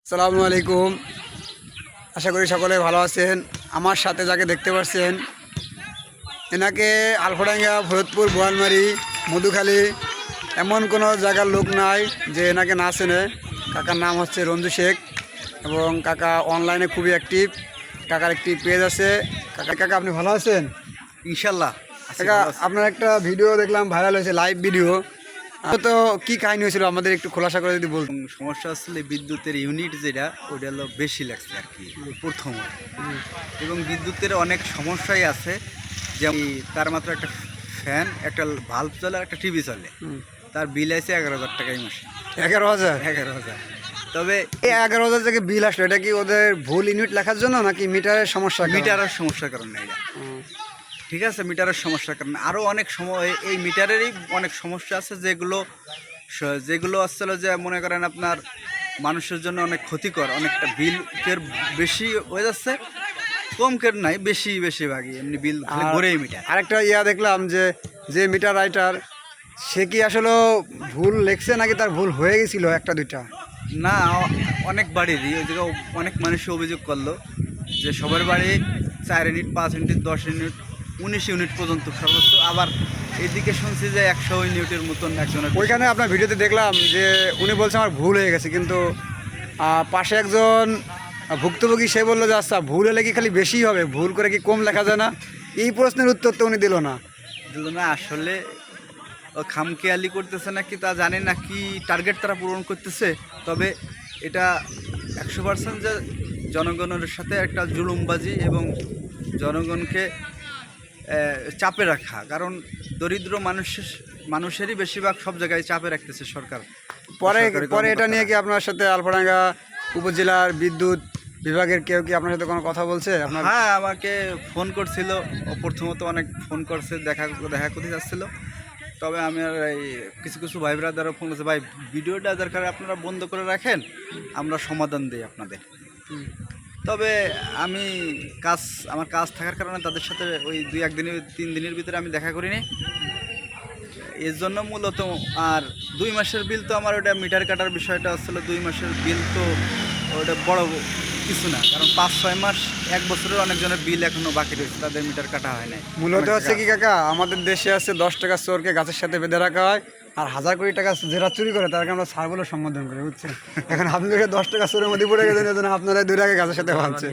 আসসালামু আলাইকুম। আশা করি সকলে ভালো আছেন। আমার সাথে যাকে দেখতে পাচ্ছেন এনাকে আলফাডাঙ্গা, ফরিদপুর, বোয়ালমারি, মধুখালী এমন কোনো জায়গার লোক নাই যে এনাকে না চেনে। কাকার নাম হচ্ছে রঞ্জু শেখ এবং কাকা অনলাইনে খুবই অ্যাক্টিভ। কাকার একটি পেজ আছে। কাকা আপনি ভালো আছেন? ইনশাল্লাহ। কাকা আপনার একটা ভিডিও দেখলাম ভাইরাল হয়েছে, লাইভ ভিডিও। তো কি কাহিনী হয়েছিল আমাদের একটু খোলাসা করে যদি বলতেন। সমস্যা আসলে বিদ্যুতের ইউনিট যেটা ওটা হলো বেশি লাগছে আর কি প্রথম। এবং বিদ্যুতের অনেক সমস্যাই আছে, যেমন তার মাত্র একটা ফ্যান, একটা বাল্ব চলে, একটা টিভি চলে, তার বিল আছে 11,000 টাকাই মাসে। 11,000? 11,000। তবে এই 11,000 থেকে বিল আসলো, এটা কি ওদের ভুল ইউনিট লেখার জন্য নাকি মিটারের সমস্যা? মিটারের সমস্যার কারণে এটা। ঠিক আছে, মিটারের সমস্যার কারণে আরও অনেক সময় এই মিটারেরই অনেক সমস্যা আছে, যেগুলো আসলে যে মনে করেন আপনার মানুষের জন্য অনেক ক্ষতিকর। অনেকটা বিল কের বেশি হয়ে যাচ্ছে, কম কের নাই, বেশিরভাগই এমনি বিল ভরেই মিটার। আরেকটা দেখলাম যে মিটার রাইটার সে কি আসলে ভুল লেখছে নাকি তার ভুল হয়ে গেছিল একটা দুইটা? না, অনেক বাড়িরই ওই জায়গায় অনেক মানুষ অভিযোগ করলো যে সবার বাড়ি 4 ইউনিট, 5 ইউনিট, 10 ইউনিট, 19 ইউনিট পর্যন্ত সর্বোচ্চ। আবার এদিকে শুনছি যে 100 ইউনিটের মতন একজনের। ওইখানে আপনার ভিডিওতে দেখলাম যে উনি বলছে আমার ভুল হয়ে গেছে, কিন্তু পাশে একজন ভুক্তভোগী সে বললো যে আচ্ছা ভুল হলে কি খালি বেশি হবে, ভুল করে কি কম লেখা যায় না? এই প্রশ্নের উত্তর তো উনি দিল না। আসলে ও খামখেয়ালি করতেছে নাকি তা জানি না, কি টার্গেট তারা পূরণ করতেছে। তবে এটা 100% যে জনগণের সাথে একটা জুলুমবাজি এবং জনগণকে চাপে রাখা। কারণ দরিদ্র মানুষেরই বেশিরভাগ সব জায়গায় চাপে রাখতেছে সরকার। পরে এটা নিয়ে কি আপনার সাথে আলফাডাঙ্গা উপজেলার বিদ্যুৎ বিভাগের কেউ কি আপনার সাথে কোনো কথা বলছে? হ্যাঁ, আমাকে ফোন করছিল। প্রথমত অনেক ফোন করছে, দেখা করতে যাচ্ছিল। তবে আমি আর এই কিছু ভাই ব্রাদারও ফোন করছে, ভাই ভিডিওটা দরকার আপনারা বন্ধ করে রাখেন, আমরা সমাধান দিই আপনাদের। তবে আমার কাজ থাকার কারণে তাদের সাথে ওই 2-3 দিনের ভিতরে আমি দেখা করিনি, এর জন্য মূলত। আর 2 মাসের বিল তো আমার ওটা মিটার কাটার বিষয়টা আসলে 2 মাসের বিল তো ওটা বড় কিছু না, কারণ 5-6 মাস, 1 বছরের অনেকজনের বিল এখনো বাকি রয়েছে, তাদের মিটার কাটা হয় নাই। মূলত হচ্ছে কি কাকা, আমাদের দেশে আছে 10 টাকা চোরকে গাছের সাথে বেঁধে রাখা হয়, আর 1,000 কোটি টাকা যারা চুরি করে তাদেরকে আমরা স্যার বলে সম্বোধন করি, বুঝছেন? এখন আপনি 10 টাকা চোরের মধ্যে পড়ে গেছেন, আপনারা 2 টাকা গাছের সাথে ভাবছে।